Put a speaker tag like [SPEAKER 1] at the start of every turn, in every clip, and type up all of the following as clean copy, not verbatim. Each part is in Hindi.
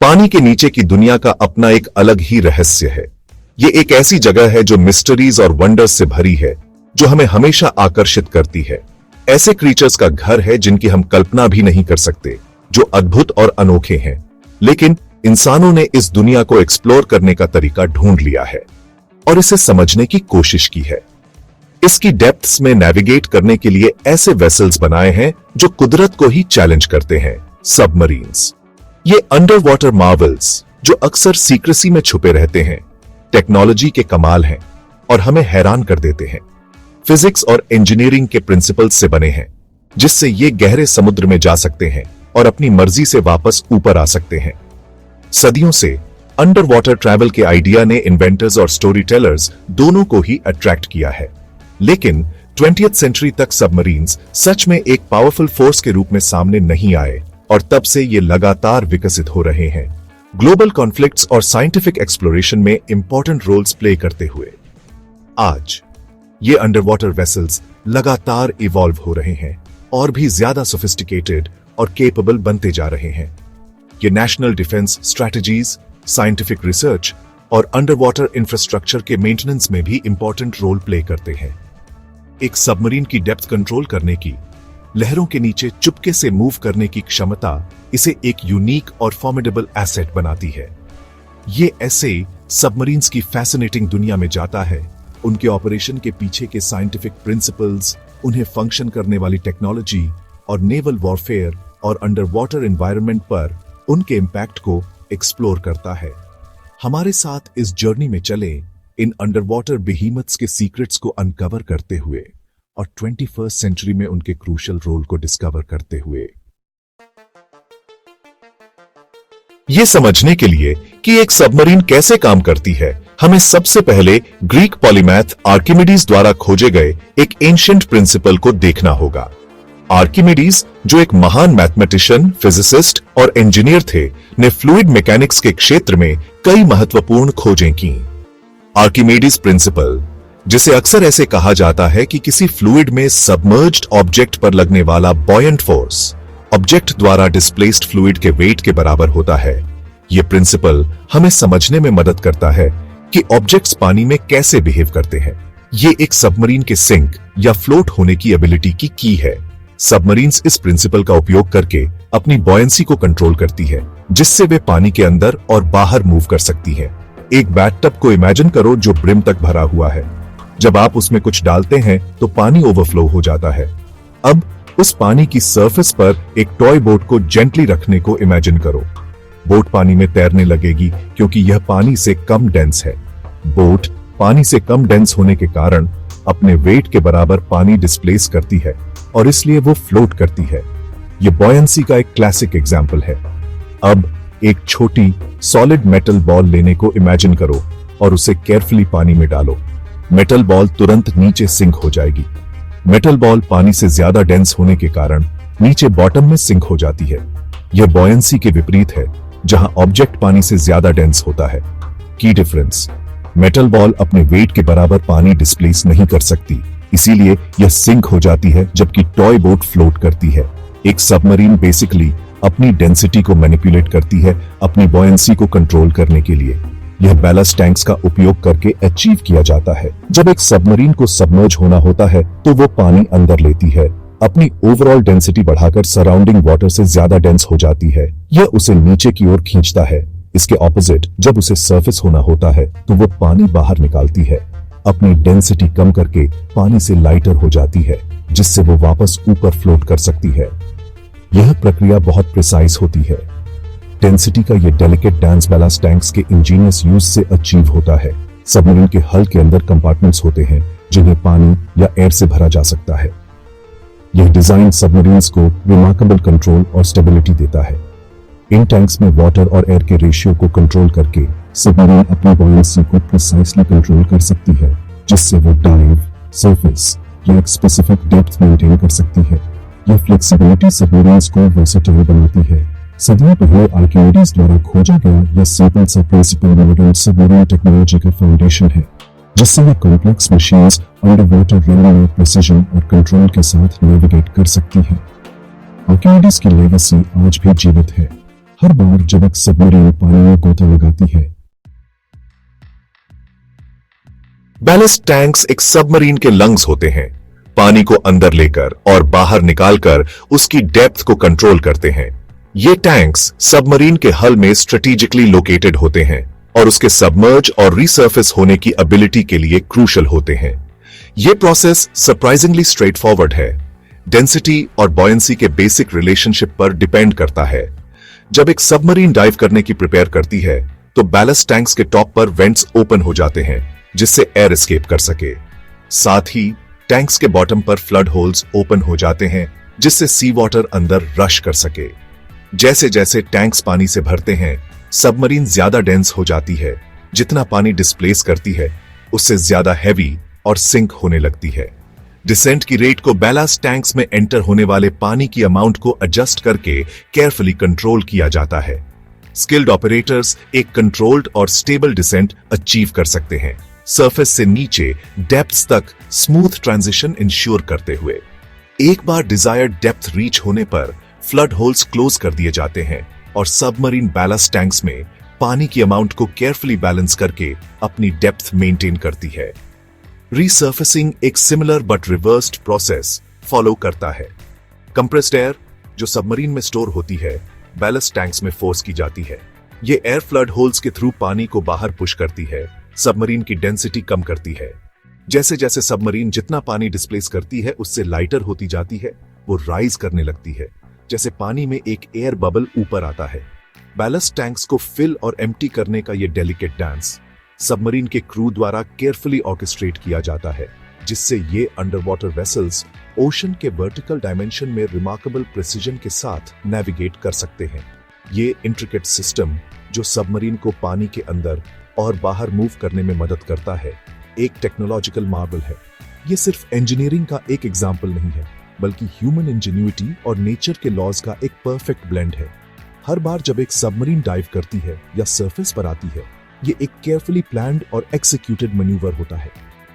[SPEAKER 1] पानी के नीचे की दुनिया का अपना एक अलग ही रहस्य है। ये एक ऐसी जगह है जो मिस्टरीज और वंडर्स से भरी है, जो हमें हमेशा आकर्षित करती है। ऐसे क्रीचर्स का घर है जिनकी हम कल्पना भी नहीं कर सकते, जो अद्भुत और अनोखे हैं। लेकिन इंसानों ने इस दुनिया को एक्सप्लोर करने का तरीका ढूंढ लिया है और इसे समझने की कोशिश की है। इसकी डेप्थ्स में नेविगेट करने के लिए ऐसे वेसल्स बनाए हैं जो कुदरत को ही चैलेंज करते हैं, सबमरीन्स। ये अंडर वाटर मार्वल्स जो अक्सर सीक्रेसी में छुपे रहते हैं, टेक्नोलॉजी के कमाल हैं और हमें हैरान कर देते हैं। फिजिक्स और इंजीनियरिंग के प्रिंसिपल्स से बने हैं, जिससे ये गहरे समुद्र में जा सकते हैं और अपनी मर्जी से वापस ऊपर आ सकते हैं। सदियों से अंडर वाटर ट्रैवल के आइडिया ने इन्वेंटर्स और स्टोरी टेलर्स दोनों को ही अट्रैक्ट किया है। लेकिन 20th सेंचुरी तक सबमरीन्स सच में एक पावरफुल फोर्स के रूप में सामने नहीं आए और तब से ये लगातार विकसित हो रहे हैं, ग्लोबल कॉन्फ्लिक्ट्स और साइंटिफिक एक्सप्लोरेशन में इंपॉर्टेंट रोल्स प्ले करते हुए। आज ये अंडर वाटर वेसल्स लगातार इवॉल्व हो रहे हैं और भी ज्यादा सोफिस्टिकेटेड और केपेबल बनते जा रहे हैं। ये national defence strategies, scientific research और अंडर वाटर इंफ्रास्ट्रक्चर के मेंटेनेंस में भी इंपॉर्टेंट रोल प्ले करते हैं। एक सबमरीन की डेप्थ कंट्रोल करने की, लहरों के नीचे चुपके से मूव करने की क्षमता इसे एक यूनिक और फॉर्मिडेबल एसेट बनाती है। ये ऐसे सबमरीन्स की फैसिनेटिंग दुनिया में जाता है, उनके ऑपरेशन के पीछे के साइंटिफिक प्रिंसिपल्स, उन्हें फंक्शन करने वाली टेक्नोलॉजी और नेवल वॉरफेयर और अंडर वाटर एनवायरनमेंट पर उनके इंपैक्ट को एक्सप्लोर करता है। हमारे साथ इस जर्नी में चले इन अंडर वाटर बिहीमथ्स के सीक्रेट्स को अनकवर करते हुए और 21st सेंचुरी में उनके क्रूशियल रोल को डिस्कवर करते हुए। ये समझने के लिए कि एक सबमरीन कैसे काम करती है, हमें सबसे पहले ग्रीक पॉलीमैथ आर्किमिडीज द्वारा खोजे गए एक एंशिएंट प्रिंसिपल को देखना होगा। आर्किमिडीज, जो एक महान मैथमेटिशियन, फिजिसिस्ट और इंजीनियर थे, ने फ्लूइड मैकेनिक्स के क्षेत्र में कई महत्वपूर्ण खोजें की। आर्किमिडीज प्रिंसिपल, जिसे अक्सर ऐसे कहा जाता है कि किसी फ्लूइड में सबमर्ज्ड ऑब्जेक्ट पर लगने वाला बॉयंट फोर्स ऑब्जेक्ट द्वारा डिस्प्लेस्ड फ्लूइड के वेट के बराबर होता है। यह प्रिंसिपल हमें समझने में मदद करता है कि ऑब्जेक्ट्स पानी में कैसे बिहेव करते हैं। ये एक सबमरीन के सिंक या फ्लोट होने की एबिलिटी की की है। सबमरीन्स इस प्रिंसिपल का उपयोग करके अपनी बॉयंसी को कंट्रोल करती है, जिससे वे पानी के अंदर और बाहर मूव कर सकती है। एक बैथटब को इमेजिन करो जो ब्रिम तक भरा हुआ है। जब आप उसमें कुछ डालते हैं तो पानी ओवरफ्लो हो जाता है। अब उस पानी की सरफेस पर एक टॉय बोट को जेंटली रखने को इमेजिन करो। बोट पानी में तैरने लगेगी क्योंकि यह पानी से कम डेंस है। बोट पानी से कम डेंस होने के कारण अपने वेट के बराबर पानी डिस्प्लेस करती है और इसलिए वो फ्लोट करती है। यह बॉयंसी का एक क्लासिक एग्जाम्पल है। अब एक छोटी सॉलिड मेटल बॉल लेने को इमेजिन करो और उसे केयरफुली पानी में डालो। मेटल बॉल तुरंत नीचे सिंक हो जाएगी। मेटल बॉल पानी से ज्यादा डेंस होने के कारण नीचे बॉटम में सिंक हो जाती है। यह बॉयंसी के विपरीत है, जहां ऑब्जेक्ट पानी से ज्यादा डेंस होता है। की डिफरेंस, मेटल बॉल अपने वेट के बराबर पानी डिस्प्लेस नहीं कर सकती, इसीलिए यह सिंक हो जाती है, जबकि टॉय बोट फ्लोट करती है। एक सबमरीन बेसिकली अपनी डेंसिटी को मैनिपुलेट करती है अपनी बॉयंसी को कंट्रोल करने के लिए। यह बैलेस्ट टैंक्स का उपयोग करके अचीव किया जाता है। जब एक सबमरीन को सबमर्ज होना होता है तो वो पानी अंदर लेती है, अपनी ओवरऑल डेंसिटी बढ़ाकर सराउंडिंग वाटर से ज्यादा डेंस हो जाती है। यह उसे नीचे की ओर खींचता है। इसके ऑपोजिट, जब उसे सरफेस होना होता है तो वो पानी बाहर निकालती है, अपनी डेंसिटी कम करके पानी से लाइटर हो जाती है, जिससे वो वापस ऊपर फ्लोट कर सकती है। यह प्रक्रिया बहुत प्रिसाइज होती है। डेंसिटी का यह डेलिकेट डांस बैलेंस टैंक्स के इंजीनियस यूज से अचीव होता है। सबमरीन के हल के अंदर कंपार्टमेंट्स होते हैं जिन्हें पानी या एयर से भरा जा सकता है। यह डिजाइन सबमरीन्स को रिमार्केबल कंट्रोल और स्टेबिलिटी देता है। इन टैंक्स में वाटर और एयर के रेशियो को कंट्रोल करके सबमरीन अपनी बॉयंसी को प्रिसाइसली कंट्रोल कर सकती है, जिससे वो डाइव, सरफेस या एक स्पेसिफिक डेप्थ मेंटेन कर सकती है। यह फ्लेक्सिबिलिटी सबमरीन्स को वर्सेटाइल बनाती है। सदियों पहले आर्किमिडीज द्वारा खोजा गया यह सिंपल सा प्रिंसिपल मॉडर्न सबमरीन टेक्नोलॉजी का फाउंडेशन है, जिससे यह complex machines under water running में प्रिसीजन और कंट्रोल के साथ नेविगेट कर सकती हैं। आर्किमिडीज की लेगेसी आज भी जीवित है।
[SPEAKER 2] हर बार जब एक सबमरीन पानी में गोता लगाती है,
[SPEAKER 1] बैलेस्ट टैंक्स एक सबमरीन के लंग्स होते हैं। पानी को अंदर लेकर और बाहर निकालकर उसकी डेप्थ को कंट्रोल करते हैं। ये टैंक्स सबमरीन के हल में स्ट्रेटेजिकली लोकेटेड होते हैं और उसके सबमर्ज और रिसर्फेस होने की एबिलिटी के लिए क्रूशल होते हैं। यह प्रोसेस सरप्राइजिंगली स्ट्रेट फॉरवर्ड है। डेंसिटी और बॉयंसी के बेसिक रिलेशनशिप पर डिपेंड करता है। जब एक सबमरीन डाइव करने की प्रिपेयर करती है तो बैलेस्ट टैंक्स के टॉप पर वेंट्स ओपन हो जाते हैं जिससे एयर एस्केप कर सके। साथ ही टैंक्स के बॉटम पर फ्लड होल्स ओपन हो जाते हैं जिससे सी वाटर अंदर रश कर सके। जैसे जैसे टैंक्स पानी से भरते हैं, सबमरीन ज्यादा डेंस हो जाती है। जितना पानी डिस्प्लेस करती है उससे ज्यादा हैवी और सिंक होने लगती है। डिसेंट की रेट को बैलास्ट टैंक्स में एंटर होने वाले पानी की अमाउंट को एडजस्ट करके केयरफुली कंट्रोल किया जाता है। स्किल्ड ऑपरेटर्स एक कंट्रोल्ड और स्टेबल डिसेंट अचीव कर सकते हैं, सरफेस से नीचे डेप्थ तक स्मूथ ट्रांजिशन इंश्योर करते हुए। एक बार डिजायर्ड डेप्थ रीच होने पर फ्लड होल्स क्लोज कर दिए जाते हैं और सबमरीन बैलास्ट टैंक्स में पानी की अमाउंट को केयरफुली बैलेंस करके अपनी डेप्थ मेंटेन करती है। रीसर्फेसिंग एक similar but reversed process follow करता है। कंप्रेस्ड एयर जो सबमरीन में स्टोर होती है बैलेस्ट टैंक्स में फोर्स की जाती है। ये एयर फ्लड होल्स के थ्रू पानी को बाहर पुश करती है, सबमरीन की डेंसिटी कम करती है। जैसे जैसे सबमरीन जितना पानी डिस्प्लेस करती है उससे लाइटर होती जाती है, वो राइज करने लगती है जैसे पानी में एक एयर बबल ऊपर आता है। बैलेस्ट टैंक्स को फिल और एम्प्टी करने का ये डेलिकेट डांस सबमरीन के क्रू द्वारा केयरफुली ऑर्केस्ट्रेट किया जाता है जिससे ये अंडर वाटर वेसल्स ओशन के वर्टिकल डायमेंशन में रिमार्केबल प्रिसीजन के साथ नेविगेट कर सकते हैं। ये इंट्रिकेट सिस्टम जो सबमरीन को पानी के अंदर और बाहर मूव करने में मदद करता है, एक टेक्नोलॉजिकल मार्वल है। ये सिर्फ इंजीनियरिंग का एक एग्जाम्पल नहीं है बल्कि ह्यूमन इंजेन्युइटी और नेचर के लॉज का एक परफेक्ट ब्लेंड है। हर बार जब एक सबमरीन डाइव करती है या सरफेस पर आती है, ये एक केयरफुली प्लान्ड और एक्सिक्यूटेड मैन्यूवर होता है।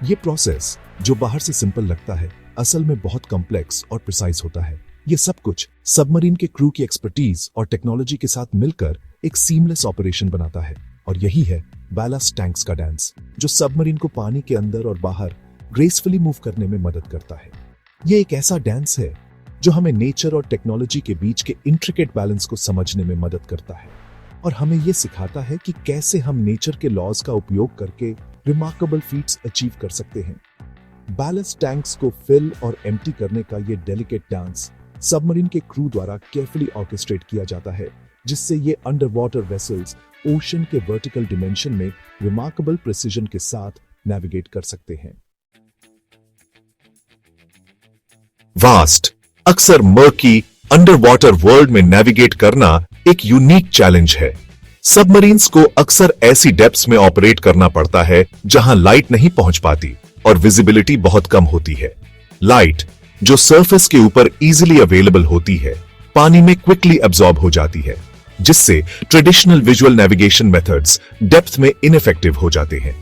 [SPEAKER 1] ये प्रोसेस जो बाहर से सिंपल लगता है असल में बहुत कॉम्प्लेक्स और प्रिसाइज होता है। ये सब कुछ सबमरीन के क्रू की एक्सपर्टीज और टेक्नोलॉजी के साथ मिलकर एक सीमलेस ऑपरेशन बनाता है और यही है बैलास्ट टैंक्स का डांस जो सबमरीन को पानी के अंदर और बाहर ग्रेसफुली मूव करने में मदद करता है। ये एक ऐसा डांस है जो हमें नेचर और टेक्नोलॉजी के बीच के इंट्रिकेट बैलेंस को समझने में मदद करता है और हमें यह सिखाता है कि कैसे हम नेचर के लॉज का उपयोग करके रिमार्केबल फीट्स अचीव कर सकते हैं। बैलेस्ट टैंक्स को फिल और एम्प्टी करने का ये डेलिकेट डांस सबमरीन के क्रू द्वारा केयरफुली ऑर्केस्ट्रेट किया जाता है जिससे ये अंडर वाटर वेसल्स ओशन के वर्टिकल डिमेंशन में रिमार्केबल प्रिसीजन के साथ नेविगेट कर सकते हैं। वास्ट अक्सर मर्की अंडर वाटर वर्ल्ड में नेविगेट करना एक यूनिक चैलेंज है। सबमरीन्स को अक्सर ऐसी डेप्थ्स में ऑपरेट करना पड़ता है जहां लाइट नहीं पहुंच पाती और विजिबिलिटी बहुत कम होती है। लाइट जो सरफेस के ऊपर इजीली अवेलेबल होती है पानी में क्विकली एब्जॉर्ब हो जाती है जिससे traditional visual navigation methods depth में इनइफेक्टिव हो जाते हैं।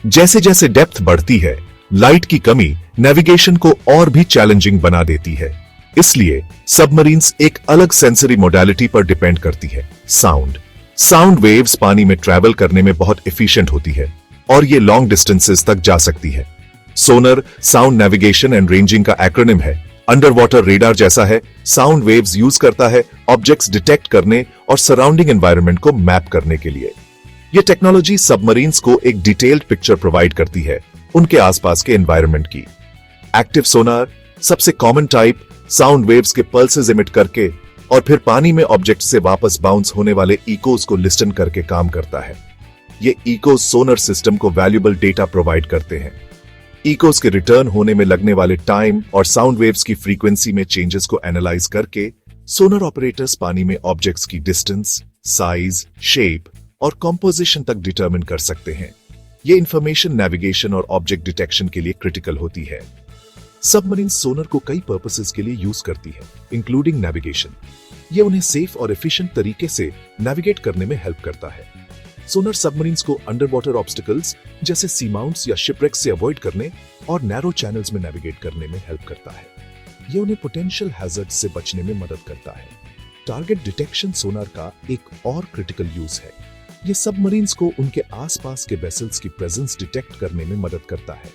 [SPEAKER 1] जैसे जैसे डेप्थ बढ़ती है लाइट की कमी नेविगेशन को और भी चैलेंजिंग बना देती है। इसलिए सबमरीन्स एक अलग सेंसरी मोडालिटी पर डिपेंड करती है, साउंड वेव्स पानी में ट्रैवल करने में बहुत एफिशिएंट होती है और ये लॉन्ग डिस्टेंसेस तक जा सकती है। सोनर साउंड नेविगेशन एंड रेंजिंग का एक्रोनिम है। अंडर वाटर रेडार जैसा है, साउंड वेव्स यूज करता है ऑब्जेक्ट्स डिटेक्ट करने और सराउंडिंग एनवायरनमेंट को मैप करने के लिए। यह टेक्नोलॉजी सबमरीन्स को एक डिटेल्ड पिक्चर प्रोवाइड करती है उनके आसपास के एनवायरनमेंट की। एक्टिव सोनार सबसे कॉमन टाइप साउंड वेव्स के पल्सेस इमिट करके और फिर पानी में ऑब्जेक्ट से वापस बाउंस होने वाले इकोज को लिस्टन करके काम करता है। ये इकोज सोनर सिस्टम को वैल्यूएबल डेटा प्रोवाइड करते हैं। इकोज के रिटर्न होने में लगने वाले टाइम और साउंड वेव्स की फ्रीक्वेंसी में चेंजेस को एनालाइज करके सोनर ऑपरेटर्स पानी में ऑब्जेक्ट्स की डिस्टेंस, साइज, शेप और कॉम्पोजिशन तक डिटरमिन कर सकते हैं। ये इंफॉर्मेशन नेविगेशन और ऑब्जेक्ट डिटेक्शन के लिए क्रिटिकल होती है। सबमरीन सोनर को कई पर्पसेस के लिए यूज करती है, इंक्लूडिंग नेविगेशन। ये उन्हें सेफ और एफिशिएंट तरीके से नेविगेट करने में हेल्प करता है। सोनर सबमरीन्स को अंडर वाटर ऑब्स्टिकल्स जैसे सी माउंट्स या शिपरेक्स से अवॉइड करने और नैरो चैनल्स में नेविगेट करने में हेल्प करता है। यह उन्हें पोटेंशियल हैजर्ड से बचने में मदद करता है। टारगेट डिटेक्शन सोनार का एक और क्रिटिकल यूज है। ये सबमरीन्स को उनके आसपास के वेसल्स की प्रेजेंस डिटेक्ट करने में मदद करता है।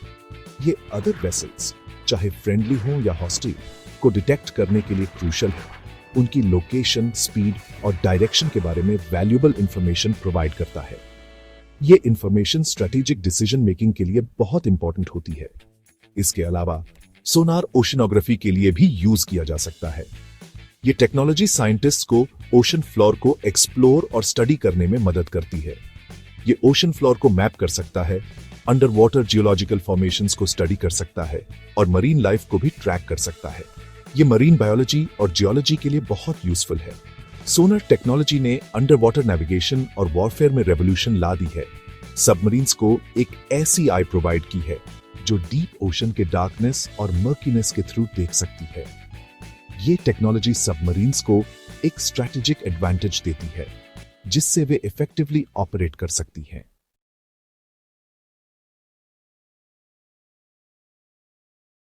[SPEAKER 1] ये अदर वेसल्स, चाहे फ्रेंडली हो या हॉस्टाइल, को डिटेक्ट करने के लिए क्रूशल है। उनकी लोकेशन, स्पीड और डायरेक्शन के बारे में वैल्यूएबल इंफॉर्मेशन प्रोवाइड करता है। ये इंफॉर्मेशन स्ट्रेटेजिक डिसीजन मेकिंग के लिए बहुत इंपॉर्टेंट होती है। इसके अलावा सोनार ओशनोग्राफी के लिए भी यूज किया जा सकता है। ये टेक्नोलॉजी साइंटिस्ट्स को ओशन फ्लोर को एक्सप्लोर और स्टडी करने में मदद करती है। ये ओशन फ्लोर को मैप कर सकता है, अंडर वाटर जियोलॉजिकल फॉर्मेशंस को स्टडी कर सकता है और मरीन लाइफ को भी ट्रैक कर सकता है। ये मरीन बायोलॉजी और जियोलॉजी के लिए बहुत यूजफुल है। सोनार टेक्नोलॉजी ने अंडर वाटर नेविगेशन और वॉरफेयर में रेवोल्यूशन ला दी है। सबमरीन्स को एक ऐसी आई प्रोवाइड की है जो डीप ओशन के डार्कनेस और मर्कीनेस के थ्रू देख सकती है। ये टेक्नोलॉजी सबमरीन्स को एक स्ट्रैटेजिक एडवांटेज देती है, जिससे वे इफेक्टिवली ऑपरेट कर सकती हैं।